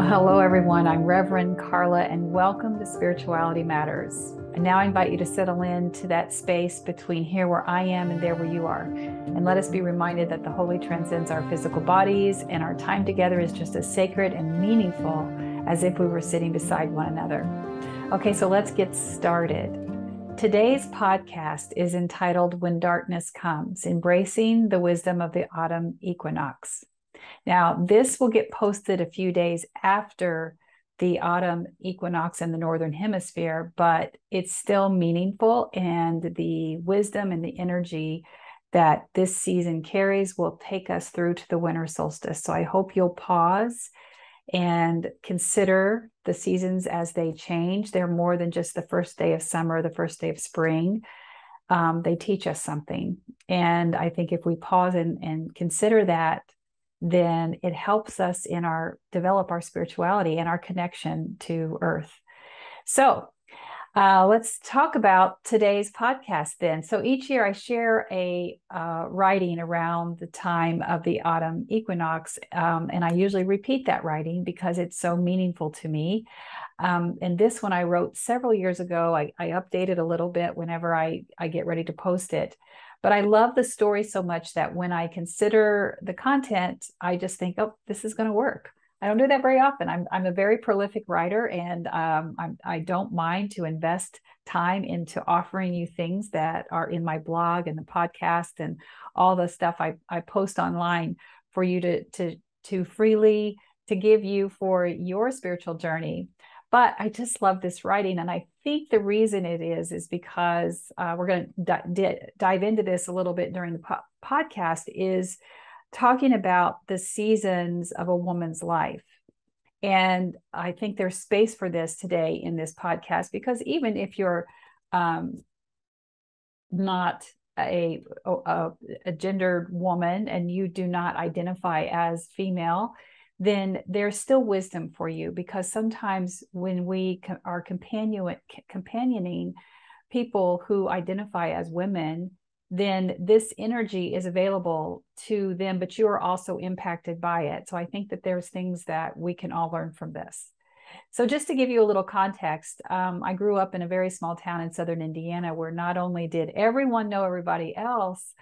Hello, everyone. I'm Reverend Karla, and welcome to Spirituality Matters. And now I invite you to settle into that space between here where I am and there where you are. And let us be reminded that the holy transcends our physical bodies, and our time together is just as sacred and meaningful as if we were sitting beside one another. Okay, so let's get started. Today's podcast is entitled When Darkness Comes, Embracing the Wisdom of the Autumn Equinox. Now, this will get posted a few days after the autumn equinox in the Northern Hemisphere, but it's still meaningful, and the wisdom and the energy that this season carries will take us through to the winter solstice. So I hope you'll pause and consider the seasons as they change. They're more than just the first day of summer, the first day of spring. They teach us something. And I think if we pause and consider that, then it helps us in develop our spirituality and our connection to Earth. So let's talk about today's podcast then. So each year I share a writing around the time of the autumn equinox, and I usually repeat that writing because it's so meaningful to me. And this one I wrote several years ago. I update it a little bit whenever I get ready to post it. But I love the story so much that when I consider the content, I just think, oh, this is going to work. I don't do that very often. I'm a very prolific writer, and I don't mind to invest time into offering you things that are in my blog and the podcast and all the stuff I post online for you to freely to give you for your spiritual journey. But I just love this writing, and I think the reason it is because we're going to dive into this a little bit during the podcast, is talking about the seasons of a woman's life. And I think there's space for this today in this podcast, because even if you're not a gendered woman and you do not identify as female, then there's still wisdom for you, because sometimes when we are companioning people who identify as women, then this energy is available to them, but you are also impacted by it. So I think that there's things that we can all learn from this. So just to give you a little context, I grew up in a very small town in southern Indiana, where not only did everyone know everybody else,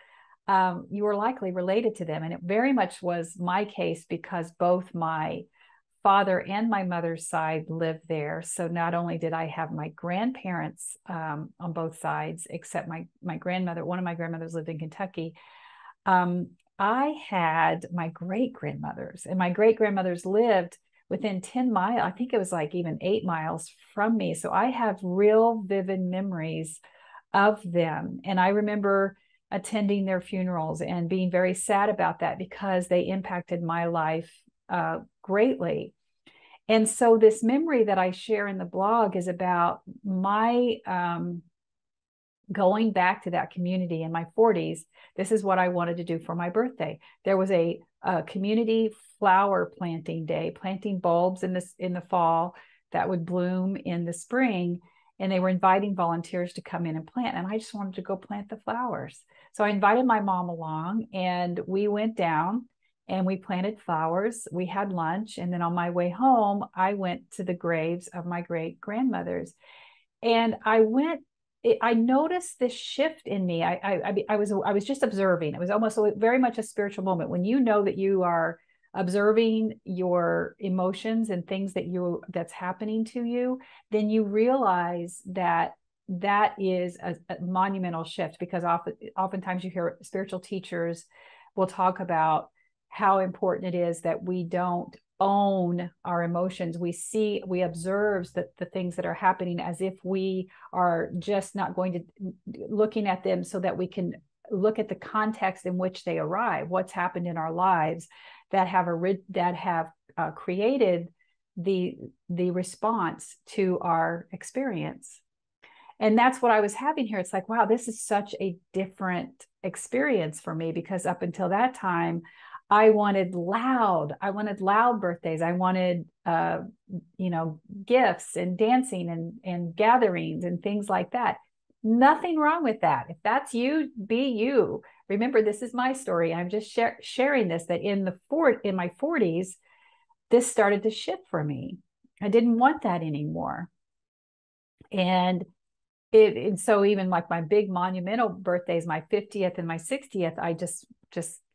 you were likely related to them. And it very much was my case, because both my father and my mother's side lived there. So not only did I have my grandparents on both sides, except my grandmother, one of my grandmothers lived in Kentucky. I had my great grandmothers, and my great grandmothers lived within 10 miles. I think it was like even 8 miles from me. So I have real vivid memories of them. And I remember attending their funerals and being very sad about that, because they impacted my life greatly. And so this memory that I share in the blog is about my going back to that community in my 40s. This is what I wanted to do for my birthday. There was a community flower planting day, planting bulbs in the fall that would bloom in the spring. And they were inviting volunteers to come in and plant. And I just wanted to go plant the flowers. So I invited my mom along, and we went down and we planted flowers. We had lunch. And then on my way home, I went to the graves of my great grandmothers. And I noticed this shift in me. I was just observing. It was almost very much a spiritual moment when you know that you are observing your emotions and things that's happening to you. Then you realize that is a monumental shift, because oftentimes you hear spiritual teachers will talk about how important it is that we don't own our emotions. We observe the things that are happening as if we are just not going to looking at them, so that we can look at the context in which they arrive, what's happened in our lives that have created the response to our experience. And that's what I was having here. It's like, wow, this is such a different experience for me, because up until that time, I wanted loud birthdays. I wanted, gifts and dancing and gatherings and things like that. Nothing wrong with that. If that's you, be you. Remember, this is my story. I'm just sharing this, that in my 40s, this started to shift for me. I didn't want that anymore. And so even like my big monumental birthdays, my 50th and my 60th, I just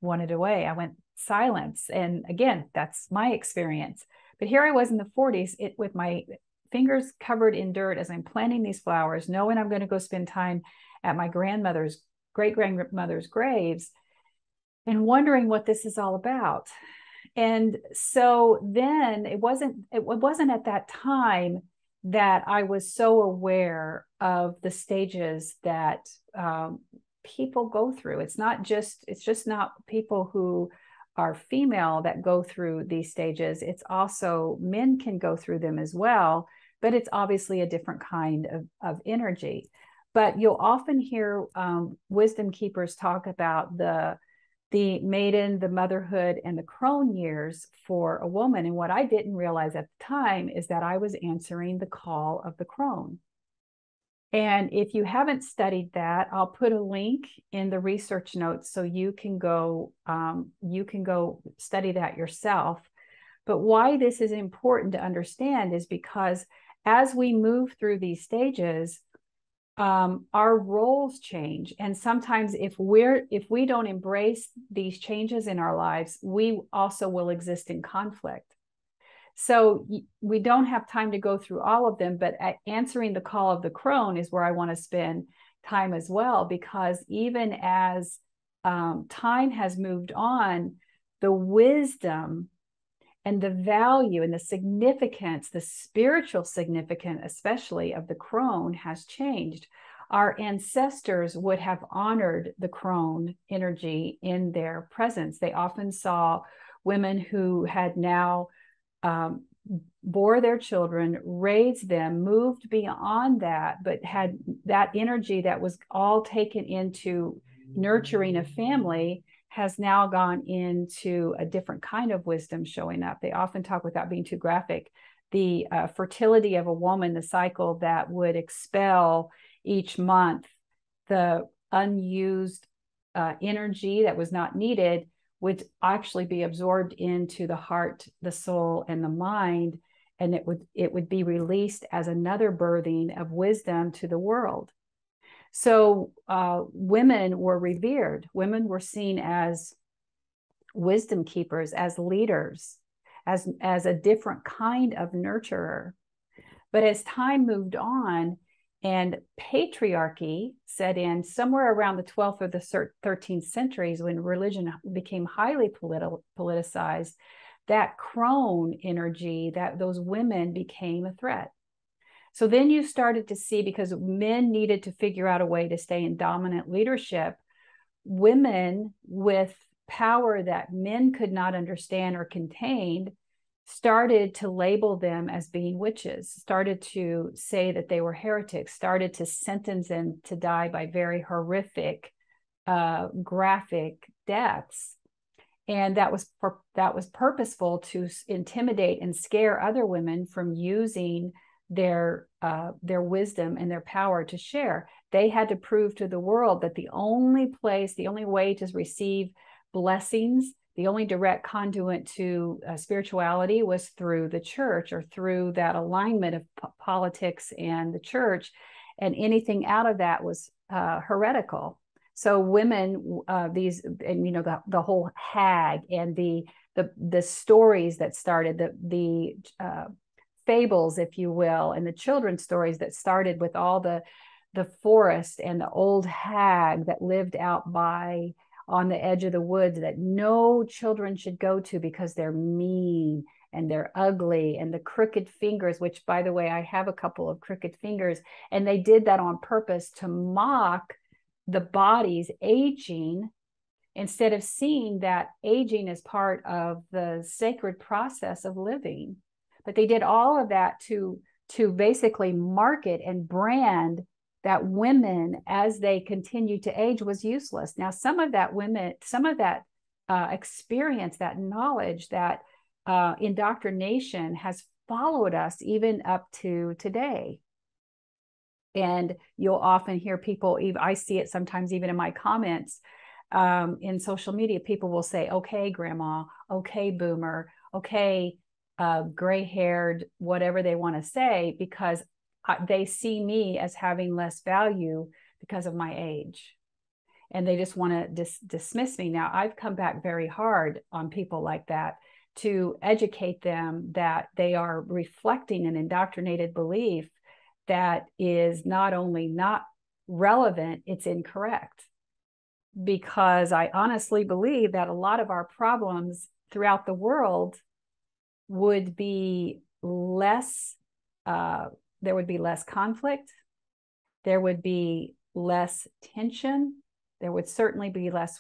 wanted away. I went silence. And again, that's my experience. But here I was in the 40s with my fingers covered in dirt as I'm planting these flowers, knowing I'm going to go spend time at my great grandmother's graves, and wondering what this is all about. And so then it wasn't at that time that I was so aware of the stages that people go through. It's just not people who are female that go through these stages. It's also men can go through them as well, but it's obviously a different kind of energy. But you'll often hear wisdom keepers talk about the maiden, the motherhood, and the crone years for a woman. And what I didn't realize at the time is that I was answering the call of the crone. And if you haven't studied that, I'll put a link in the research notes so you can go study that yourself. But why this is important to understand is because as we move through these stages, our roles change. And sometimes if we don't embrace these changes in our lives, we also will exist in conflict. So we don't have time to go through all of them, but answering the call of the crone is where I want to spend time as well, because even as time has moved on, the wisdom and the value and the significance, the spiritual significance, especially of the crone, has changed. Our ancestors would have honored the crone energy in their presence. They often saw women who had now bore their children, raised them, moved beyond that, but had that energy that was all taken into nurturing a family has now gone into a different kind of wisdom showing up. They often talk, without being too graphic, the fertility of a woman, the cycle that would expel each month the unused energy that was not needed, would actually be absorbed into the heart, the soul, and the mind, and it would be released as another birthing of wisdom to the world. So women were revered. Women were seen as wisdom keepers, as leaders, as a different kind of nurturer. But as time moved on and patriarchy set in somewhere around the 12th or the 13th centuries, when religion became highly politicized, that crone energy, that those women became a threat. So then you started to see, because men needed to figure out a way to stay in dominant leadership, women with power that men could not understand or contain started to label them as being witches, started to say that they were heretics, started to sentence them to die by very horrific, graphic deaths. And that was purposeful to intimidate and scare other women from using their wisdom and their power to share. They had to prove to the world that the only way to receive blessings, the only direct conduit to spirituality was through the church, or through that alignment of politics and the church, and anything out of that was heretical. So women, the whole hag and the stories that started, the fables, if you will, and the children's stories that started with all the forest and the old hag that lived out on the edge of the woods that no children should go to because they're mean and they're ugly, and the crooked fingers, which, by the way, I have a couple of crooked fingers, and they did that on purpose to mock the body's aging, instead of seeing that aging is part of the sacred process of living. But they did all of that to basically market and brand that women, as they continued to age, was useless. Now, some of that experience, that knowledge, that indoctrination has followed us even up to today. And you'll often hear people, I see it sometimes even in my comments in social media, people will say, okay, grandma, okay, boomer, okay, gray-haired, whatever they want to say, because they see me as having less value because of my age. And they just want to dismiss me. Now, I've come back very hard on people like that to educate them that they are reflecting an indoctrinated belief that is not only not relevant, it's incorrect. Because I honestly believe that a lot of our problems throughout the world would be less, there would be less conflict, there would be less tension, there would certainly be less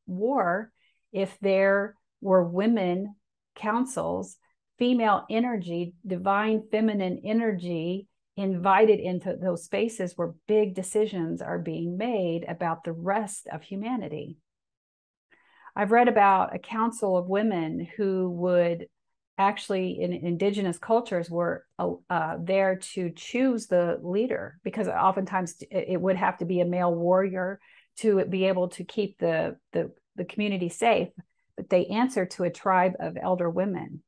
war if there were women councils, female energy, divine feminine energy invited into those spaces where big decisions are being made about the rest of humanity. I've read about a council of women who would actually, in indigenous cultures, were there to choose the leader, because oftentimes it would have to be a male warrior to be able to keep the community safe, but they answer to a tribe of elder women.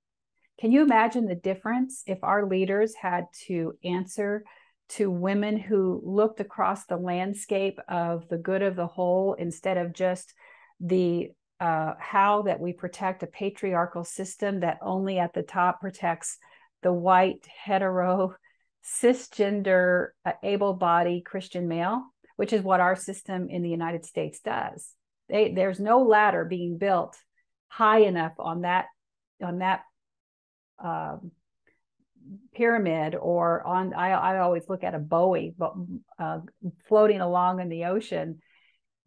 Can you imagine the difference if our leaders had to answer to women who looked across the landscape of the good of the whole instead of just the how that we protect a patriarchal system that only at the top protects the white, hetero, cisgender, able-bodied Christian male, which is what our system in the United States does. There's no ladder being built high enough on that pyramid, or on, I always look at a buoy floating along in the ocean.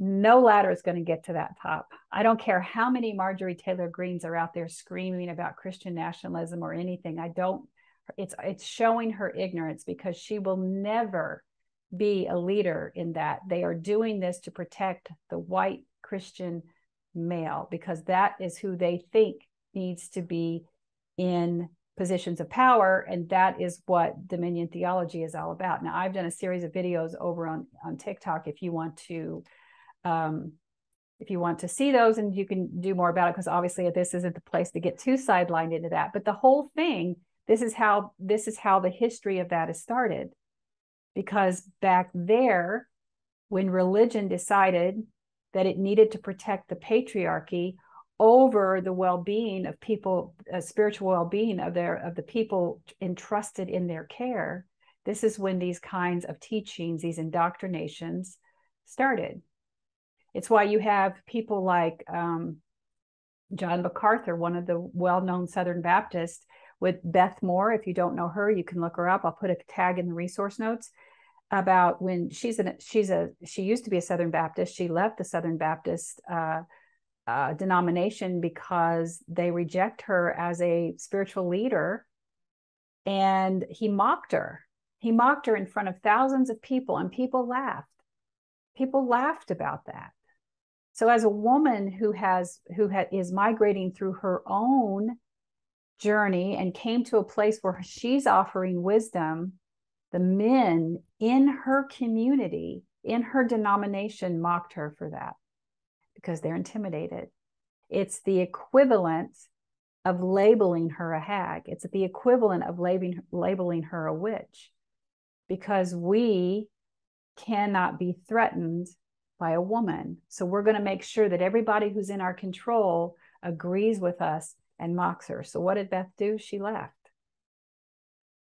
No ladder is going to get to that top. I don't care how many Marjorie Taylor Greens are out there screaming about Christian nationalism or anything. It's showing her ignorance, because she will never be a leader in that. They are doing this to protect the white Christian male, because that is who they think needs to be in positions of power, and that is what dominion theology is all about. Now, I've done a series of videos over on TikTok if you want to see those, and you can do more about it, because obviously this isn't the place to get too sidelined into that. But the whole thing, this is how the history of that is started. Because back there, when religion decided that it needed to protect the patriarchy over the well-being of people, spiritual well-being of the people entrusted in their care, this is when these kinds of teachings, these indoctrinations started. It's why you have people like John MacArthur, one of the well-known Southern Baptists, with Beth Moore. If you don't know her, you can look her up. I'll put a tag in the resource notes about when she used to be a Southern Baptist. She left the Southern Baptist denomination because they reject her as a spiritual leader, and he mocked her. He mocked her in front of thousands of people, and people laughed. People laughed about that. So as a woman who is migrating through her own journey and came to a place where she's offering wisdom, the men in her community, in her denomination, mocked her for that, because they're intimidated. It's the equivalent of labeling her a hag. It's the equivalent of labeling her a witch, because we cannot be threatened by a woman. So we're going to make sure that everybody who's in our control agrees with us and mocks her. So what did Beth do? She left.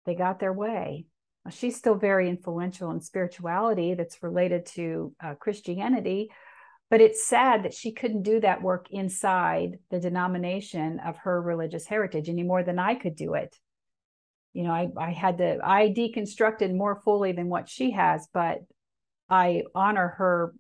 They got their way. She's still very influential in spirituality that's related to Christianity, but it's sad that she couldn't do that work inside the denomination of her religious heritage any more than I could do it. You know, I deconstructed more fully than what she has, but I honor her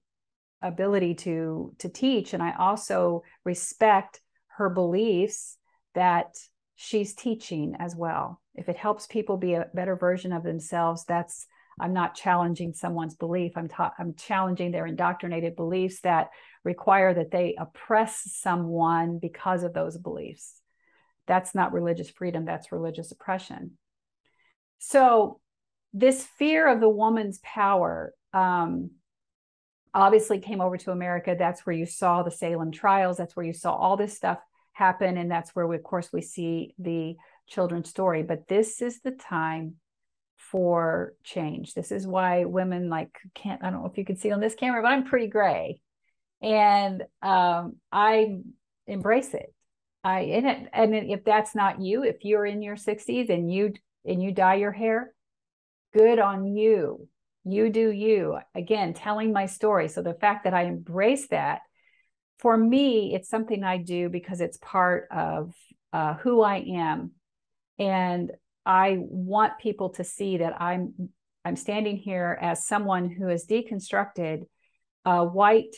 ability to teach, and I also respect her beliefs that she's teaching as well. If it helps people be a better version of themselves, I'm not challenging someone's belief. I'm challenging their indoctrinated beliefs that require that they oppress someone because of those beliefs. That's not religious freedom, that's religious oppression. So this fear of the woman's power obviously came over to America. That's where you saw the Salem trials. That's where you saw all this stuff happen. And that's where of course, we see the children's story. But this is the time for change. This is why women I don't know if you can see on this camera, but I'm pretty gray. And I embrace it. And if that's not you, if you're in your 60s and you dye your hair, good on you. You do you. Again, telling my story. So the fact that I embrace that, for me, it's something I do because it's part of who I am. And I want people to see that I'm standing here as someone who has deconstructed a white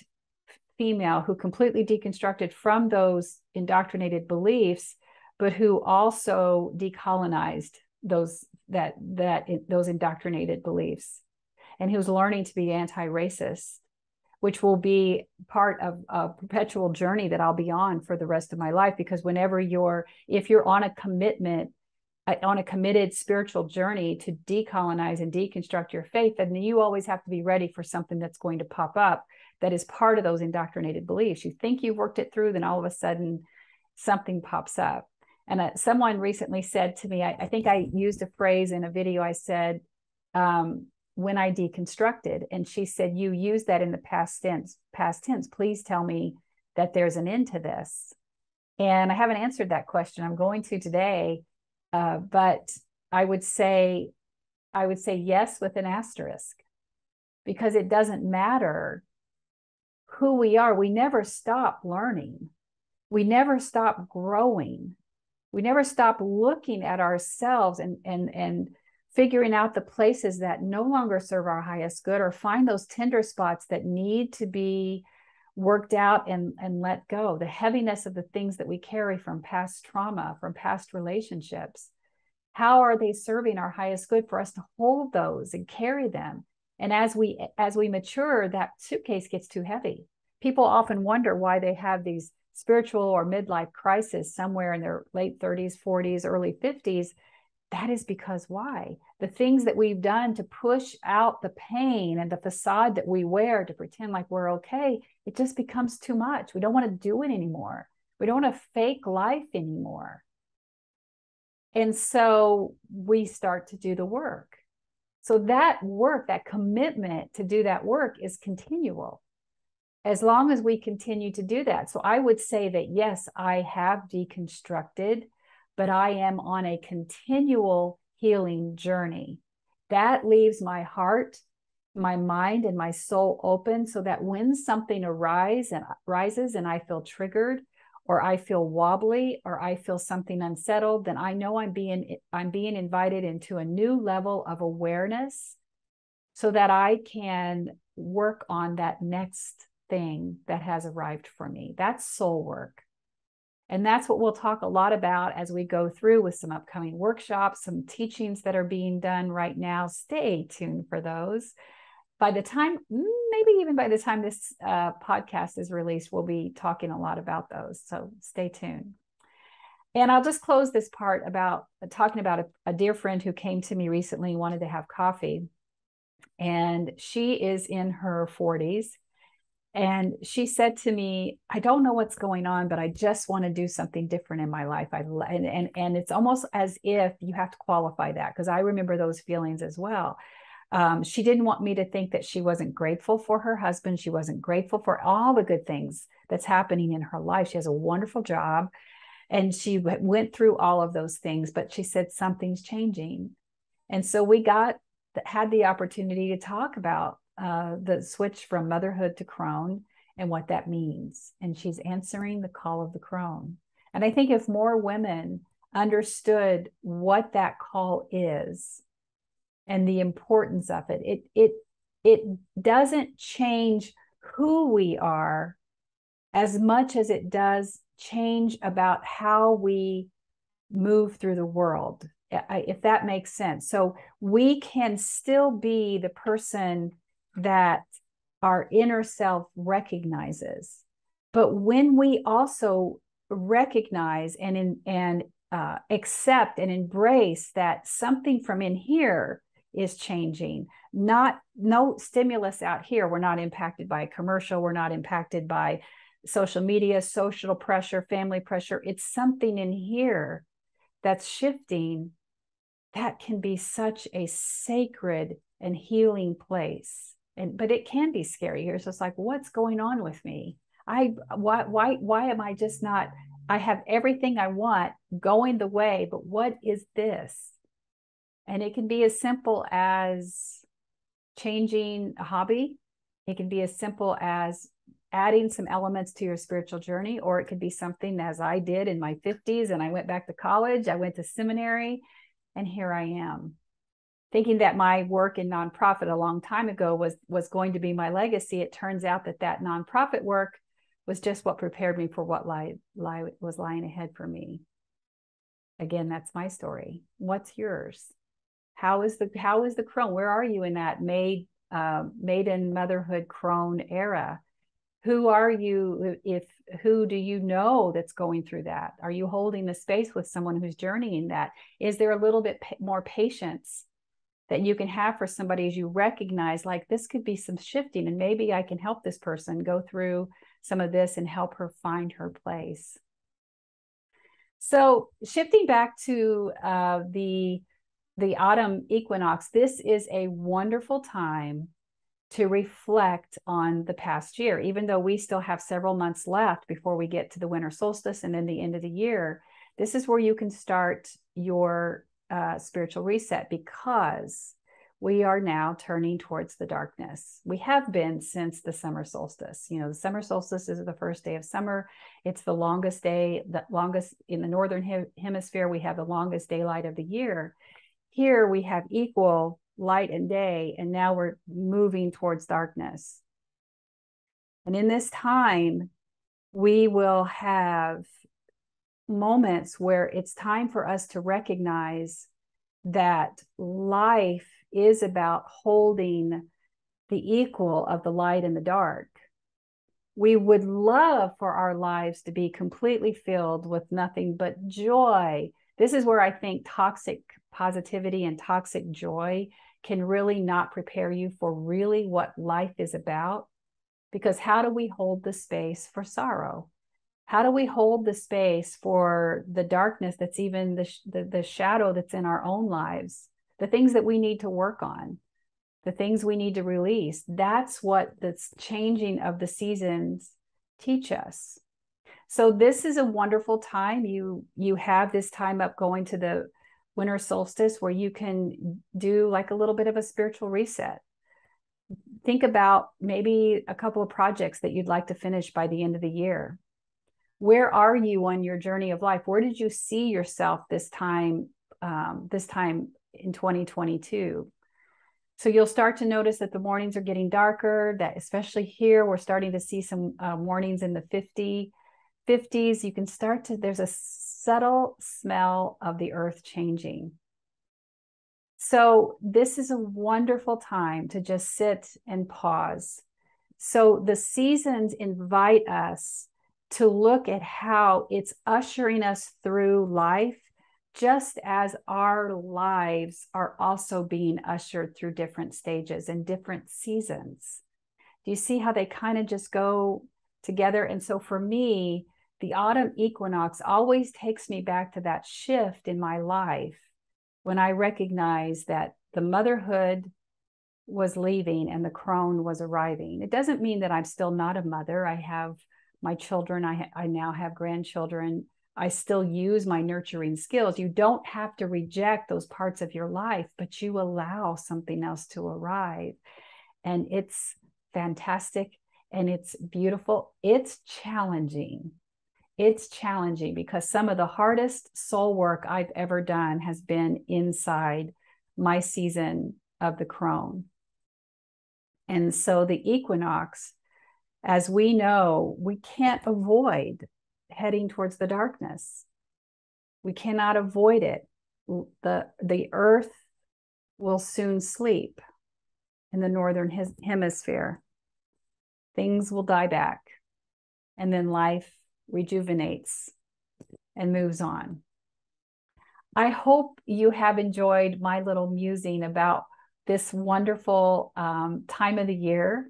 female who completely deconstructed from those indoctrinated beliefs, but who also decolonized those indoctrinated beliefs, and who's learning to be anti-racist, which will be part of a perpetual journey that I'll be on for the rest of my life. Because if you're on a committed spiritual journey to decolonize and deconstruct your faith, then you always have to be ready for something that's going to pop up that is part of those indoctrinated beliefs. You think you've worked it through, then all of a sudden something pops up. And someone recently said to me, I think I used a phrase in a video, I said, when I deconstructed, and she said, you use that in the past tense. Please tell me that there's an end to this. And I haven't answered that question. I'm going to today. But I would say yes with an asterisk, because it doesn't matter who we are. We never stop learning. We never stop growing. We never stop looking at ourselves and figuring out the places that no longer serve our highest good, or find those tender spots that need to be worked out and let go. The heaviness of the things that we carry from past trauma, from past relationships. How are they serving our highest good for us to hold those and carry them? And as we mature, that suitcase gets too heavy. People often wonder why they have these spiritual or midlife crises somewhere in their late 30s, 40s, early 50s. That is because why? The things that we've done to push out the pain and the facade that we wear to pretend like we're okay, it just becomes too much. We don't want to do it anymore. We don't want to fake life anymore. And so we start to do the work. So that work, that commitment to do that work is continual, as long as we continue to do that. So I would say that, yes, I have deconstructed, but I am on a continual healing journey. That leaves my heart, my mind, and my soul open, so that when something rises and I feel triggered, or I feel wobbly, or I feel something unsettled, then I know I'm being invited into a new level of awareness, so that I can work on that next thing that has arrived for me. That's soul work. And that's what we'll talk a lot about as we go through with some upcoming workshops, some teachings that are being done right now. Stay tuned for those. By the time, maybe even by the time this podcast is released, we'll be talking a lot about those. So stay tuned. And I'll just close this part about talking about a dear friend who came to me recently and wanted to have coffee. And she is in her 40s. And she said to me, I don't know what's going on, but I just want to do something different in my life. And it's almost as if you have to qualify that, because I remember those feelings as well. She didn't want me to think that she wasn't grateful for her husband. She wasn't grateful for all the good things that's happening in her life. She has a wonderful job, and she went through all of those things, but she said something's changing. And so we had the opportunity to talk about the switch from motherhood to Crone and what that means. And she's answering the call of the Crone. And I think if more women understood what that call is and the importance of it, it doesn't change who we are as much as it does change about how we move through the world, if that makes sense. So we can still be the person that our inner self recognizes, but when we also recognize and accept and embrace that something from in here is changing, no stimulus out here. We're not impacted by a commercial. We're not impacted by social media, social pressure, family pressure. It's something in here that's shifting that can be such a sacred and healing place. But it can be scary. It's just like, what's going on with me? Why am I just not, I have everything I want going the way, but what is this? And it can be as simple as changing a hobby. It can be as simple as adding some elements to your spiritual journey, or it could be something as I did in my 50s, and I went back to college, I went to seminary, and here I am, thinking that my work in nonprofit a long time ago was going to be my legacy. It turns out that nonprofit work was just what prepared me for what was lying ahead for me. Again, that's my story. What's yours? How is the Crone? Where are you in that maiden motherhood Crone era? Who are you? Who do you know that's going through that? Are you holding the space with someone who's journeying that? Is there a little bit more patience that you can have for somebody as you recognize, like, this could be some shifting, and maybe I can help this person go through some of this and help her find her place. So shifting back to the autumn equinox, this is a wonderful time to reflect on the past year, even though we still have several months left before we get to the winter solstice and then the end of the year. This is where you can start your spiritual reset, because we are now turning towards the darkness. We have been since the summer solstice. You know, the summer solstice is the first day of summer. It's the longest day, the longest in the northern hemisphere. We have the longest daylight of the year. Here we have equal light and day, and now we're moving towards darkness. And in this time, we will have moments where it's time for us to recognize that life is about holding the equal of the light and the dark. We would love for our lives to be completely filled with nothing but joy. This is where I think toxic positivity and toxic joy can really not prepare you for really what life is about. Because how do we hold the space for sorrow? How do we hold the space for the darkness that's even the shadow that's in our own lives? The things that we need to work on, the things we need to release. That's what the changing of the seasons teach us. So this is a wonderful time. You have this time up going to the winter solstice where you can do like a little bit of a spiritual reset. Think about maybe a couple of projects that you'd like to finish by the end of the year. Where are you on your journey of life? Where did you see yourself this time in 2022? So you'll start to notice that the mornings are getting darker, that especially here, we're starting to see some mornings in the 50s. You can start to, there's a subtle smell of the earth changing. So this is a wonderful time to just sit and pause. So the seasons invite us to look at how it's ushering us through life, just as our lives are also being ushered through different stages and different seasons. Do you see how they kind of just go together? And so for me, the autumn equinox always takes me back to that shift in my life when I recognized that the motherhood was leaving and the crone was arriving. It doesn't mean that I'm still not a mother. I have my children. I now have grandchildren. I still use my nurturing skills. You don't have to reject those parts of your life, but you allow something else to arrive. And it's fantastic and it's beautiful. It's challenging. It's challenging because some of the hardest soul work I've ever done has been inside my season of the crone. And so the equinox, as we know, we can't avoid heading towards the darkness. We cannot avoid it. The earth will soon sleep in the northern hemisphere. Things will die back, and then life rejuvenates and moves on. I hope you have enjoyed my little musing about this wonderful time of the year.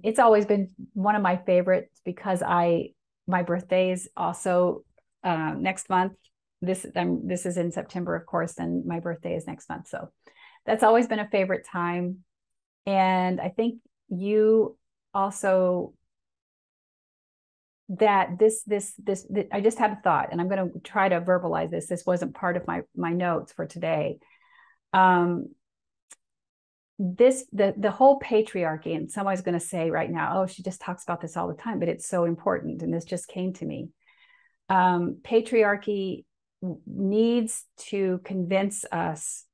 It's always been one of my favorites because my birthday is also next month. This is in September, of course, and my birthday is next month. So that's always been a favorite time. And I think you also that this I just had a thought, and I'm going to try to verbalize this. This wasn't part of my notes for today. The whole patriarchy, and someone's going to say right now, oh, she just talks about this all the time, but it's so important. And this just came to me. Patriarchy needs to convince us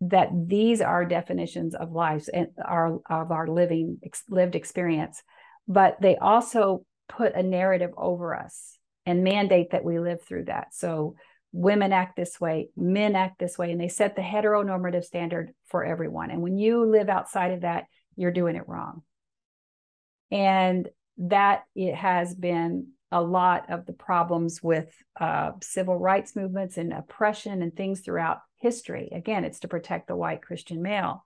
that these are definitions of lives and of our lived experience, but they also put a narrative over us and mandate that we live through that. So women act this way, men act this way, and they set the heteronormative standard for everyone. And when you live outside of that, you're doing it wrong. And that it has been a lot of the problems with civil rights movements and oppression and things throughout history. Again, it's to protect the white Christian male.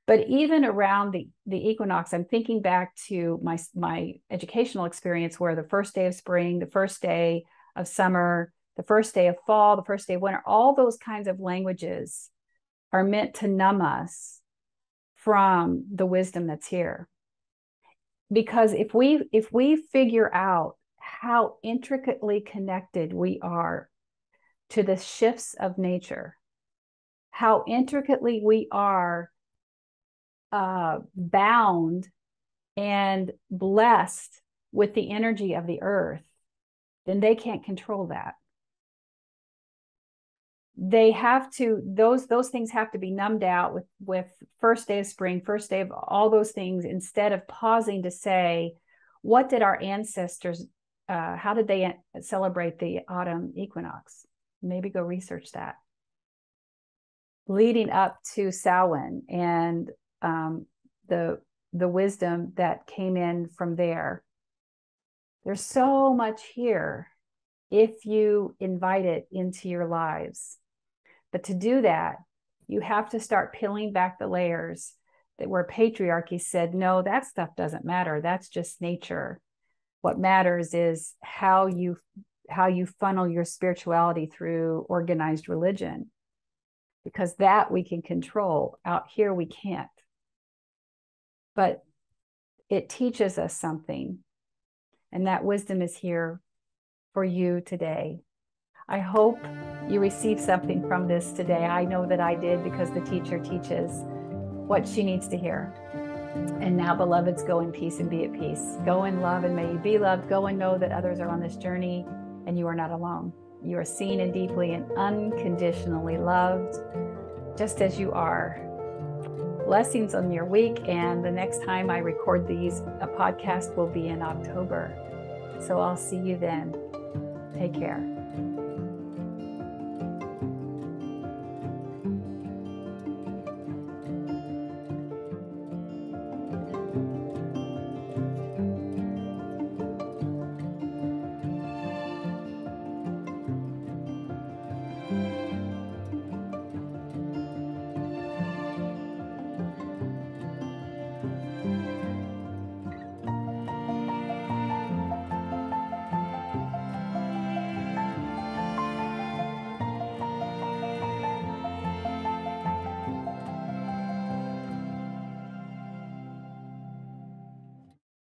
But even around the equinox, I'm thinking back to my educational experience, where the first day of spring, the first day of summer, the first day of fall, the first day of winter, all those kinds of languages are meant to numb us from the wisdom that's here. Because if we figure out how intricately connected we are to the shifts of nature, how intricately we are bound and blessed with the energy of the earth, then they can't control that. They have to, those things have to be numbed out with first day of spring, first day of all those things, instead of pausing to say, what did our ancestors, how did they celebrate the autumn equinox? Maybe go research that. Leading up to Samhain and the wisdom that came in from there. There's so much here if you invite it into your lives. But to do that, you have to start peeling back the layers that where patriarchy said, no, that stuff doesn't matter. That's just nature. What matters is how you funnel your spirituality through organized religion, because that we can control. Out here, we can't. But it teaches us something, and that wisdom is here for you today. I hope you receive something from this today. I know that I did, because the teacher teaches what she needs to hear. And now, beloveds, go in peace and be at peace. Go in love and may you be loved. Go and know that others are on this journey and you are not alone. You are seen and deeply and unconditionally loved, just as you are. Blessings on your week. And the next time I record these, a podcast will be in October. So I'll see you then. Take care.